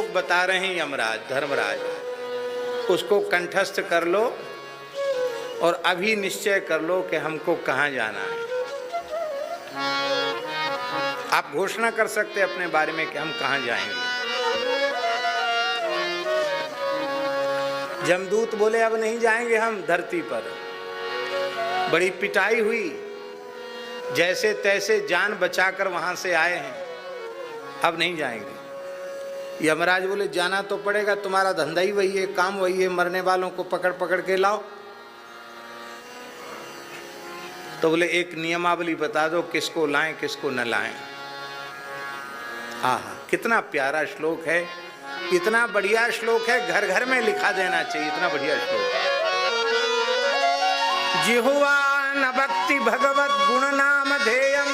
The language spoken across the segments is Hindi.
श्लोक बता रहे हैं यमराज धर्मराज, उसको कंठस्थ कर लो और अभी निश्चय कर लो कि हमको कहाँ जाना है। आप घोषणा कर सकते अपने बारे में कि हम कहाँ जाएंगे। जमदूत बोले अब नहीं जाएंगे हम धरती पर। बड़ी पिटाई हुई, जैसे तैसे जान बचाकर वहां से आए हैं, अब नहीं जाएंगे। यमराज बोले जाना तो पड़ेगा, तुम्हारा धंधा ही वही है, काम वही है, मरने वालों को पकड़ पकड़ के लाओ। तो बोले एक नियमावली बता दो, किसको लाएं किसको न लाएं। आहा, कितना प्यारा श्लोक है, इतना बढ़िया श्लोक है, घर घर में लिखा देना चाहिए, इतना बढ़िया श्लोक है। जिह्वा न भक्ति भगवत गुण नाम धेयम,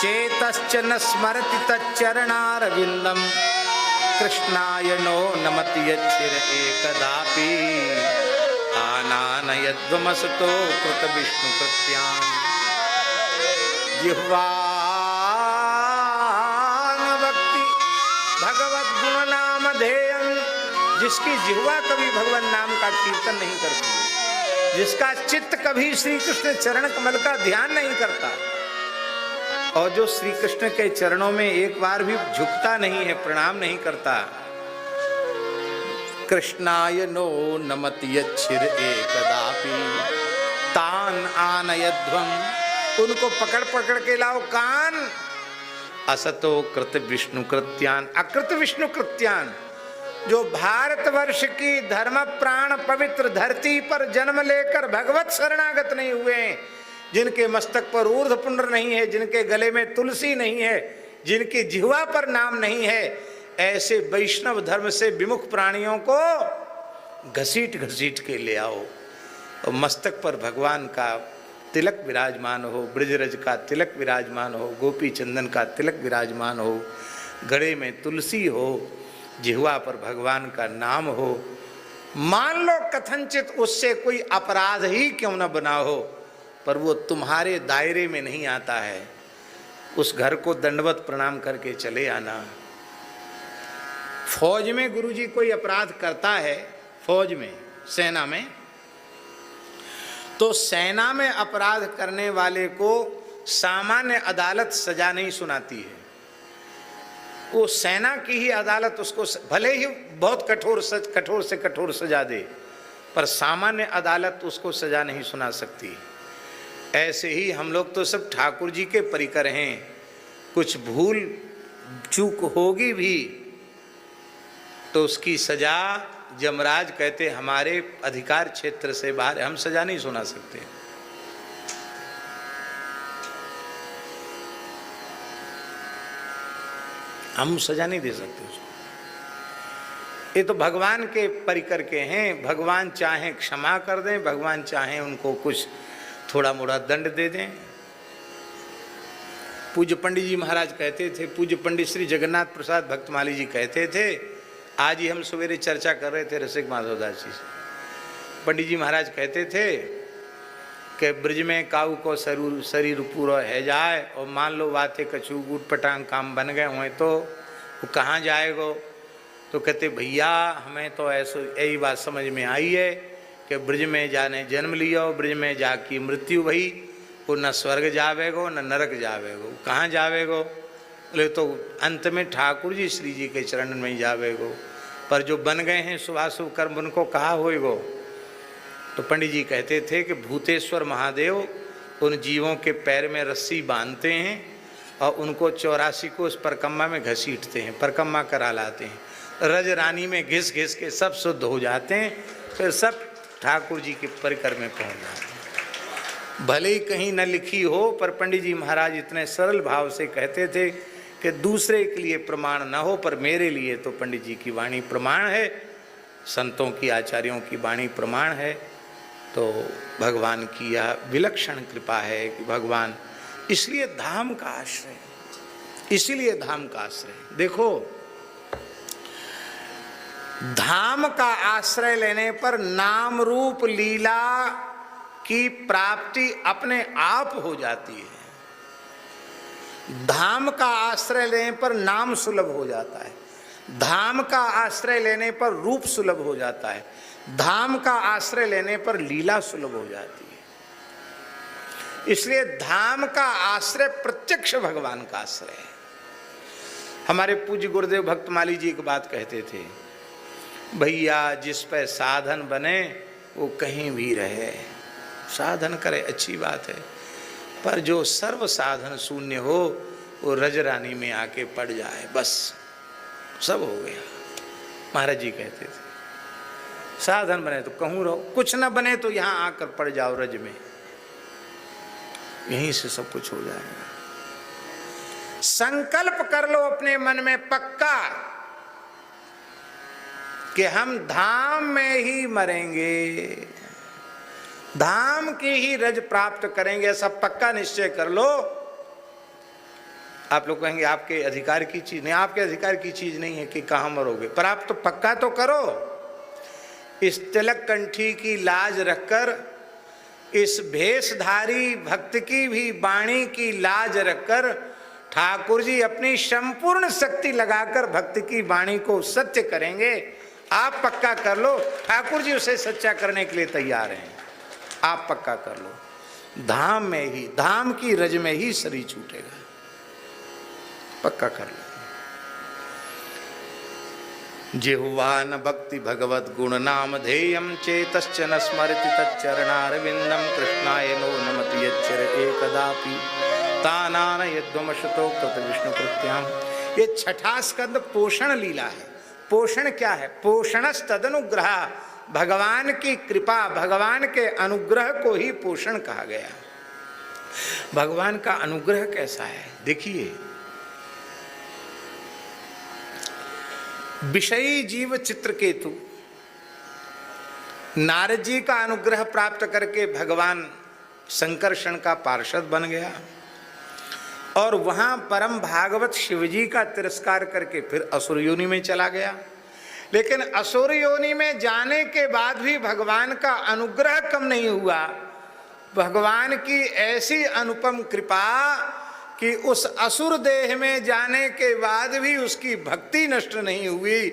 चेतश्च न स्मरति तच्चरणारविंदम, कृष्णाय नो नमति यच्छिर एकदापि, आनानयध्वमसतो कृत विष्णु कृत्यान्। जिह्वा न भक्ति भगवत गुण नाम धेयम, जिसकी जिह्वा कभी भगवान नाम का कीर्तन नहीं करती, जिसका चित्त कभी श्री कृष्ण चरण कमल का ध्यान नहीं करता, और जो श्री कृष्ण के चरणों में एक बार भी झुकता नहीं है, प्रणाम नहीं करता। कृष्णाय नो नमति यच्छिर एकदापि, तान आनयध्वम, उनको पकड़ पकड़ के लाओ कान। असतो कृत विष्णु कृत्यान, अकृत विष्णु कृत्यान, जो भारतवर्ष की धर्म प्राण पवित्र धरती पर जन्म लेकर भगवत शरणागत नहीं हुए, जिनके मस्तक पर ऊर्ध्व पुंड्र नहीं है, जिनके गले में तुलसी नहीं है, जिनकी जिह्वा पर नाम नहीं है, ऐसे वैष्णव धर्म से विमुख प्राणियों को घसीट घसीट के ले आओ और मस्तक पर भगवान का तिलक विराजमान हो, ब्रजरज का तिलक विराजमान हो, गोपी चंदन का तिलक विराजमान हो, गले में तुलसी हो, जिह्वा पर भगवान का नाम हो। मान लो कथनचित उससे कोई अपराध ही क्यों न बना हो, पर वो तुम्हारे दायरे में नहीं आता है, उस घर को दंडवत प्रणाम करके चले आना। फौज में गुरुजी कोई अपराध करता है, फौज में, सेना में, तो सेना में अपराध करने वाले को सामान्य अदालत सजा नहीं सुनाती है, वो सेना की ही अदालत उसको भले ही बहुत कठोर से कठोर सजा दे, पर सामान्य अदालत उसको सजा नहीं सुना सकती। ऐसे ही हम लोग तो सब ठाकुर जी के परिकर हैं, कुछ भूल चूक होगी भी तो उसकी सजा यमराज कहते हमारे अधिकार क्षेत्र से बाहर, हम सजा नहीं सुना सकते। हम सजा नहीं दे सकते उसको। ये तो भगवान के परिकर के हैं, भगवान चाहे क्षमा कर दें, भगवान चाहे उनको कुछ थोड़ा मोड़ा दंड दे दें। पूज्य पंडित जी महाराज कहते थे, पूज्य पंडित श्री जगन्नाथ प्रसाद भक्तमाली जी कहते थे, आज ही हम सवेरे चर्चा कर रहे थे रसिक माधवदास जी से, पंडित जी महाराज कहते थे कि ब्रज में काऊ को शरीर पूरा है जाए और मान लो बातें कछु ऊट पटांग काम बन गए हुए तो वो कहाँ जाएगो। तो कहते भैया हमें तो ऐसा यही बात समझ में आई है कि ब्रज में जाने जन्म लियो, ब्रज में जाकी मृत्यु भई, वो न स्वर्ग जावेगो न नरक जावेगो, कहाँ जावेगो, बोले तो अंत में ठाकुर जी श्री जी के चरण में ही जावेगो, पर जो बन गए हैं शुभाशुभ कर्म उनको कहा होएगो। तो पंडित जी कहते थे कि भूतेश्वर महादेव उन जीवों के पैर में रस्सी बांधते हैं और उनको 84 को उस परकम्मा में घसीटते हैं, परकम्मा करा लाते हैं, रज रानी में घिस घिस के सब शुद्ध हो जाते हैं, फिर सब ठाकुर जी के परिकर में पहुंच जाते हैं। भले ही कहीं न लिखी हो, पर पंडित जी महाराज इतने सरल भाव से कहते थे कि दूसरे के लिए प्रमाण न हो, पर मेरे लिए तो पंडित जी की वाणी प्रमाण है, संतों की आचार्यों की वाणी प्रमाण है। तो भगवान की यह विलक्षण कृपा है कि भगवान, इसलिए धाम का आश्रय, इसीलिए धाम का आश्रय। देखो धाम का आश्रय लेने पर नाम रूप लीला की प्राप्ति अपने आप हो जाती है। धाम का आश्रय लेने पर नाम सुलभ हो जाता है। धाम का आश्रय लेने पर रूप सुलभ हो जाता है, धाम का आश्रय लेने पर लीला सुलभ हो जाती है। इसलिए धाम का आश्रय प्रत्यक्ष भगवान का आश्रय है। हमारे पूज्य गुरुदेव भक्तमाली जी एक बात कहते थे, भैया जिस पे साधन बने वो कहीं भी रहे, साधन करे अच्छी बात है, पर जो सर्व साधन शून्य हो वो रजरानी में आके पड़ जाए, बस सब हो गया। महाराज जी कहते थे साधन बने तो कहूँ रहो, कुछ न बने तो यहाँ आकर पड़ जाओ रज में, यहीं से सब कुछ हो जाएगा। संकल्प कर लो अपने मन में पक्का कि हम धाम में ही मरेंगे, धाम की ही रज प्राप्त करेंगे, ऐसा पक्का निश्चय कर लो। आप लोग कहेंगे आपके अधिकार की चीज नहीं, आपके अधिकार की चीज नहीं है कि कहाँ मरोगे, पर आप तो पक्का तो करो। इस तिलक कंठी की लाज रखकर, इस भेषधारी भक्त की भी वाणी की लाज रखकर ठाकुर जी अपनी संपूर्ण शक्ति लगाकर भक्त की वाणी को सत्य करेंगे। आप पक्का कर लो, ठाकुर जी उसे सच्चा करने के लिए तैयार हैं। आप पक्का कर लो, धाम में ही, धाम की रज में ही शरीर छूटेगा, पक्का कर लो। जिह्वा न भक्ति भगवत गुण नाम ध्येयम चेतश्च न स्मरति तच्चरणारविंदम कृष्णाय नो नमति यच्चर एकदापि तानान यद्वमशतो कृत विष्णु कृत्याम। ये छठा स्कंद पोषण लीला है। पोषण क्या है? पोषणस तदनुग्रह, भगवान की कृपा, भगवान के अनुग्रह को ही पोषण कहा गया। भगवान का अनुग्रह कैसा है देखिए, विषयी जीव चित्रकेतु नारद जी का अनुग्रह प्राप्त करके भगवान संकर्षण का पार्षद बन गया, और वहां परम भागवत शिवजी का तिरस्कार करके फिर असुर योनि में चला गया। लेकिन असुर योनि में जाने के बाद भी भगवान का अनुग्रह कम नहीं हुआ। भगवान की ऐसी अनुपम कृपा कि उस असुर देह में जाने के बाद भी उसकी भक्ति नष्ट नहीं हुई।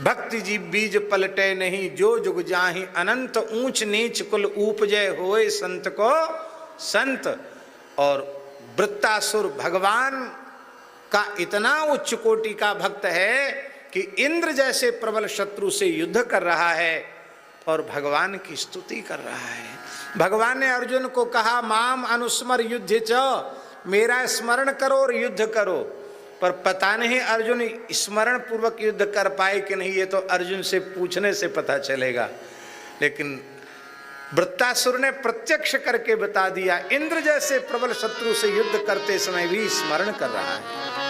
भक्ति जी बीज पलटे नहीं, जो जुग जाहि अनंत, ऊंच नीच कुल उपजय होए संत को संत। और वृत्तासुर भगवान का इतना उच्च कोटि का भक्त है कि इंद्र जैसे प्रबल शत्रु से युद्ध कर रहा है और भगवान की स्तुति कर रहा है। भगवान ने अर्जुन को कहा, माम अनुस्मर युद्ध च, मेरा स्मरण करो और युद्ध करो। पर पता नहीं अर्जुन स्मरण पूर्वक युद्ध कर पाए कि नहीं, ये तो अर्जुन से पूछने से पता चलेगा। लेकिन वृत्तासुर ने प्रत्यक्ष करके बता दिया, इंद्र जैसे प्रबल शत्रु से युद्ध करते समय भी स्मरण कर रहा है।